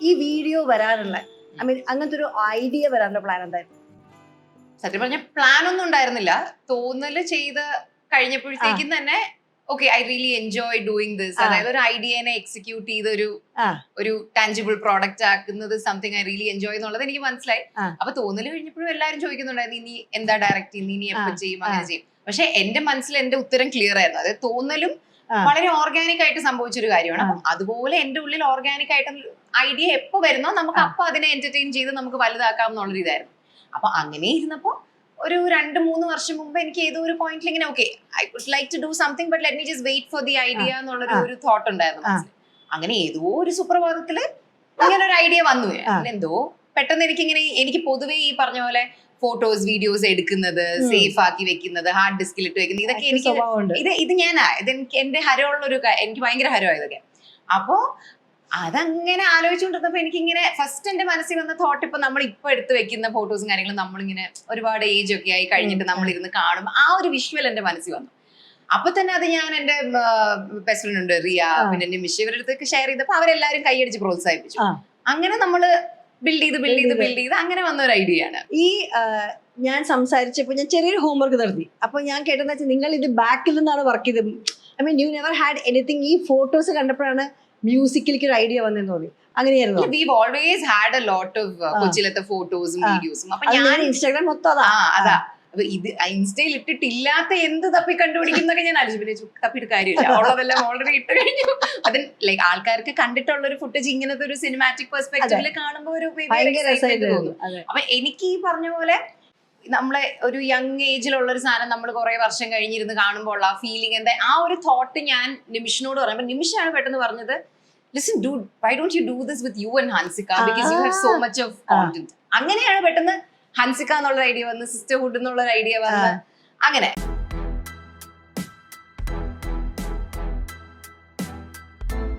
ഈ വീഡിയോ വരാനുള്ള I mean അങ്ങനത്തെ ഒരു ഐഡിയ വരാനുള്ള പ്ലാൻ എന്തായിരുന്നു? സത്യം പറഞ്ഞ പ്ലാൻ ഒന്നും ഉണ്ടായിരുന്നില്ല. തോന്നല് ചെയ്ത് കഴിഞ്ഞപ്പോഴത്തേക്കും തന്നെ okay I really enjoy doing this. അതായത് ഒരു ഐഡിയനെ എക്സിക്യൂട്ട് ചെയ്ത് ഒരു ടാൻജിബിൾ പ്രോഡക്റ്റ് ആക്കുന്നത് സംതിങ് ഐ റിയലി എൻജോയ് എന്നുള്ളത് എനിക്ക് മനസ്സിലായി. അപ്പൊ തോന്നല് കഴിഞ്ഞപ്പോഴും എല്ലാവരും ചോദിക്കുന്നുണ്ടായിരുന്നു ഇനി എന്താ ഡയറക്റ്റ് ചെയ്യുന്നത്, ഇനി എപ്പോ ചെയ്യും, അങ്ങനെ ചെയ്യും. പക്ഷെ എന്റെ മനസ്സിൽ എന്റെ ഉത്തരം ക്ലിയർ ആയിരുന്നു. അതായത് തോന്നലും വളരെ ഓർഗാനിക് ആയിട്ട് സംഭവിച്ചൊരു കാര്യമാണ്. അപ്പം അതുപോലെ എന്റെ ഉള്ളിൽ ഓർഗാനിക് ആയിട്ട് ഐഡിയ എപ്പോ വരുന്നോ നമുക്ക് അപ്പൊ അതിനെ എന്റർടൈൻ ചെയ്ത് നമുക്ക് വലുതാക്കാം എന്നുള്ളൊരു ഇതായിരുന്നു. അപ്പൊ അങ്ങനെ ഇരുന്നപ്പോ ഒരു 2-3 വർഷം മുമ്പ് എനിക്ക് ഏതോ ഒരു പോയിന്റിൽ ഇങ്ങനെ okay I would like to do something but let me just wait for the idea എന്നുള്ളൊരു തോട്ട് ഉണ്ടായിരുന്നു. അങ്ങനെ ഏതോ ഒരു സുപ്രഭാതത്തില് ഇങ്ങനെ ഒരു ഐഡിയ വന്നു. എന്തോ പെട്ടെന്ന് എനിക്ക് പൊതുവേ ഈ പറഞ്ഞ പോലെ ഫോട്ടോസ് വീഡിയോസ് എടുക്കുന്നത്, സേഫ് ആക്കി വെക്കുന്നത്, ഹാർഡ് ഡിസ്കിൽ ഇട്ട് വെക്കുന്നത്, ഇതൊക്കെ എനിക്ക് എന്റെ ഹരമുള്ളൊരു എനിക്ക് ഭയങ്കര ഹരമാണ് ഇതൊക്കെ. അപ്പോ അതങ്ങനെ ആലോചിച്ചുകൊണ്ടിരുന്നപ്പോ എനിക്കിങ്ങനെ ഫസ്റ്റ് എന്റെ മനസ്സിൽ വന്ന തോട്ട്, ഇപ്പൊ നമ്മൾ ഇപ്പൊ എടുത്ത് വെക്കുന്ന ഫോട്ടോസും കാര്യങ്ങളും നമ്മളിങ്ങനെ ഒരുപാട് ഏജ് ഒക്കെ ആയി കഴിഞ്ഞിട്ട് നമ്മളിരുന്ന് കാണും, ആ ഒരു വിഷ്വൽ എന്റെ മനസ്സിൽ വന്നു. അപ്പൊ തന്നെ അത് ഞാൻ എന്റെ ബെസ്റ്റ് ഫ്രണ്ട് ഉണ്ട് റിയ, പിന്നെ എന്റെ മിഷ, ഇവരുടെ അടുത്തൊക്കെ ഷെയർ ചെയ്തപ്പോ അവരെല്ലാരും കൈയടിച്ച് പ്രോത്സാഹിപ്പിച്ചു. അങ്ങനെ നമ്മള് ബിൽഡ് ചെയ്ത് അങ്ങനെ വന്ന ഒരു ഐഡിയ ആണ്. ഈ ഞാൻ സംസാരിച്ചപ്പോ ഞാൻ ചെറിയൊരു ഹോംവർക്ക് നടത്തി. അപ്പൊ ഞാൻ കേട്ടെന്ന് വെച്ചാൽ നിങ്ങൾ ഇത് ബാക്കിൽ നിന്നാണ് വർക്ക് ചെയ്തത്. I mean you never had anything. ഈ ഫോട്ടോസ് കണ്ടപ്പോഴാണ് മ്യൂസിക്കിലേക്ക് ഒരു ഐഡിയ വന്നെന്ന് തോന്നി. അങ്ങനെയായിരുന്നു. We've always had a lot of കൊച്ചിലത്തെ ഫോട്ടോസും വീഡിയോസും. അപ്പൊ ഞാൻ ഇൻസ്റ്റാഗ്രാം മൊത്തം അതാ ഇത് ഇൻസ്റ്റയിൽ ഇട്ടിട്ടില്ലാത്ത എന്ത് തപ്പി കണ്ടുപിടിക്കുന്നൊക്കെ ഞാൻ ആലോചിച്ചു. തപ്പിട്ട് കാര്യമില്ല, ഉള്ളതെല്ലാം ഓൾറെഡി ഇട്ട് കഴിഞ്ഞു. അതിന് ലൈക്ക് ആൾക്കാർക്ക് കണ്ടിട്ടുള്ള ഒരു ഫുട്ടേജ് ഇങ്ങനത്തെ ഒരു സിനിമാറ്റിക് പെർസ്പെക്റ്റീവില് കാണുമ്പോൾ ഒരു തോന്നും. അപ്പൊ എനിക്ക് ഈ പറഞ്ഞ പോലെ നമ്മളെ ഒരു യങ് ഏജിലുള്ള ഒരു സാധനം നമ്മൾ കുറെ വർഷം കഴിഞ്ഞിരുന്ന് കാണുമ്പോൾ ആ ഫീലിംഗ് എന്താ, ആ ഒരു തോട്ട് ഞാൻ നിമിഷിനോട് പറയുമ്പോൾ നിമിഷാണ് പെട്ടെന്ന് പറഞ്ഞത്, listen dude, why don't you do this with you and Hansika, because you have so much of content. അങ്ങനെയാണ് പെട്ടെന്ന് ഹൻസിക എന്നുള്ള ഐഡിയ വന്ന്, സിസ്റ്റർഹുഡ് എന്നുള്ള ഐഡിയ വന്ന്, അങ്ങനെ